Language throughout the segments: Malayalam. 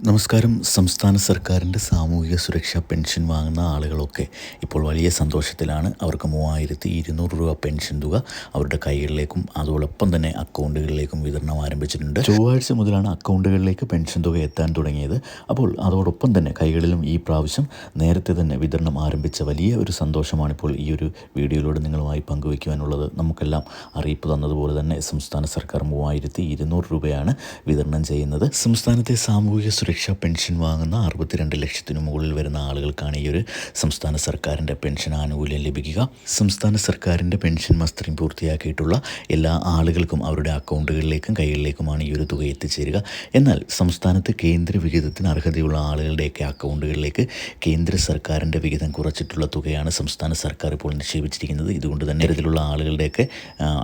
നമസ്കാരം. സംസ്ഥാന സർക്കാരിൻ്റെ സാമൂഹിക സുരക്ഷാ പെൻഷൻ വാങ്ങുന്ന ആളുകളൊക്കെ ഇപ്പോൾ വലിയ സന്തോഷത്തിലാണ്. അവർക്ക് 3200 രൂപ പെൻഷൻ തുക അവരുടെ കൈകളിലേക്കും അതോടൊപ്പം തന്നെ അക്കൗണ്ടുകളിലേക്കും വിതരണം ആരംഭിച്ചിട്ടുണ്ട്. ചൊവ്വാഴ്ച മുതലാണ് അക്കൗണ്ടുകളിലേക്ക് പെൻഷൻ തുക എത്താൻ തുടങ്ങിയത്. അപ്പോൾ അതോടൊപ്പം തന്നെ കൈകളിലും ഈ പ്രാവശ്യം നേരത്തെ തന്നെ വിതരണം ആരംഭിച്ച വലിയ ഒരു സന്തോഷമാണിപ്പോൾ ഈ ഒരു വീഡിയോയിലൂടെ നിങ്ങളുമായി പങ്കുവയ്ക്കുവാനുള്ളത്. നമുക്കെല്ലാം അറിയിപ്പ് തന്നതുപോലെ തന്നെ സംസ്ഥാന സർക്കാർ 3200 രൂപയാണ് വിതരണം ചെയ്യുന്നത്. സംസ്ഥാനത്തെ സാമൂഹിക സുരക്ഷാ പെൻഷൻ വാങ്ങുന്ന 62 ലക്ഷത്തിനു മുകളിൽ വരുന്ന ആളുകൾക്കാണ് ഈ ഒരു സംസ്ഥാന സർക്കാരിൻ്റെ പെൻഷൻ ആനുകൂല്യം ലഭിക്കുക. സംസ്ഥാന സർക്കാരിൻ്റെ പെൻഷൻ മസ്റ്ററിംഗ് പൂർത്തിയാക്കിയിട്ടുള്ള എല്ലാ ആളുകൾക്കും അവരുടെ അക്കൗണ്ടുകളിലേക്കും കൈകളിലേക്കുമാണ് ഈ ഒരു തുക എത്തിച്ചേരുക. എന്നാൽ സംസ്ഥാനത്ത് കേന്ദ്ര വിഹിതത്തിന് അർഹതയുള്ള ആളുകളുടെയൊക്കെ അക്കൗണ്ടുകളിലേക്ക് കേന്ദ്ര സർക്കാരിൻ്റെ വിഹിതം കുറച്ചിട്ടുള്ള തുകയാണ് സംസ്ഥാന സർക്കാർ ഇപ്പോൾ നിക്ഷേപിച്ചിരിക്കുന്നത്. ഇതുകൊണ്ട് തന്നെ ഇത്തരത്തിലുള്ള ആളുകളുടെയൊക്കെ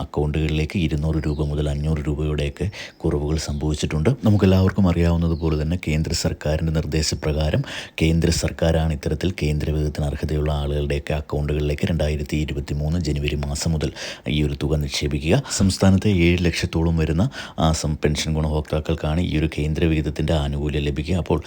അക്കൗണ്ടുകളിലേക്ക് 200 രൂപ മുതൽ 500 രൂപയുടെയൊക്കെ കുറവുകൾ സംഭവിച്ചിട്ടുണ്ട്. നമുക്കെല്ലാവർക്കും അറിയാവുന്നതുപോലെ തന്നെ കേന്ദ്ര സർക്കാരിൻ്റെ നിർദ്ദേശപ്രകാരം കേന്ദ്ര സർക്കാരാണ് ഇത്തരത്തിൽ കേന്ദ്ര വിഹിതത്തിന് അർഹതയുള്ള ആളുകളുടെയൊക്കെ അക്കൗണ്ടുകളിലേക്ക് 2023 ജനുവരി മാസം മുതൽ ഈ ഒരു തുക നിക്ഷേപിക്കുക. സംസ്ഥാനത്തെ 7 ലക്ഷത്തോളം വരുന്ന പെൻഷൻ ഗുണഭോക്താക്കൾക്കാണ് ഈ ഒരു കേന്ദ്ര വിഹിതത്തിൻ്റെ ആനുകൂല്യം ലഭിക്കുക. അപ്പോൾ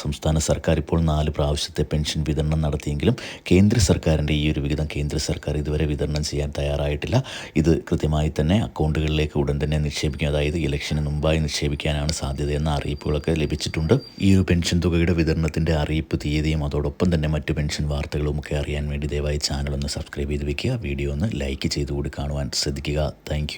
സംസ്ഥാന സർക്കാർ ഇപ്പോൾ 4 പ്രാവശ്യത്തെ പെൻഷൻ വിതരണം നടത്തിയെങ്കിലും കേന്ദ്ര സർക്കാരിൻ്റെ ഈ ഒരു വിഹിതം കേന്ദ്ര സർക്കാർ ഇതുവരെ വിതരണം ചെയ്യാൻ തയ്യാറായിട്ടില്ല. ഇത് കൃത്യമായി തന്നെ അക്കൗണ്ടുകളിലേക്ക് ഉടൻ തന്നെ നിക്ഷേപിക്കും, അതായത് ഇലക്ഷന് മുമ്പായി നിക്ഷേപിക്കാനാണ് സാധ്യതയെന്ന അറിയിപ്പുകളൊക്കെ ലഭിച്ചിട്ടുണ്ട്. ഈ ഒരു പെൻഷൻ തുകയുടെ വിതരണത്തിൻ്റെ അറിയിപ്പ് തീയതിയും അതോടൊപ്പം തന്നെ മറ്റു പെൻഷൻ വാർത്തകളും ഒക്കെ അറിയാൻ വേണ്ടി ദയവായി ചാനൽ ഒന്ന് സബ്സ്ക്രൈബ് ചെയ്ത് വെക്കുക. വീഡിയോ ഒന്ന് ലൈക്ക് ചെയ്തുകൂടി കാണുവാൻ ശ്രദ്ധിക്കുക. താങ്ക്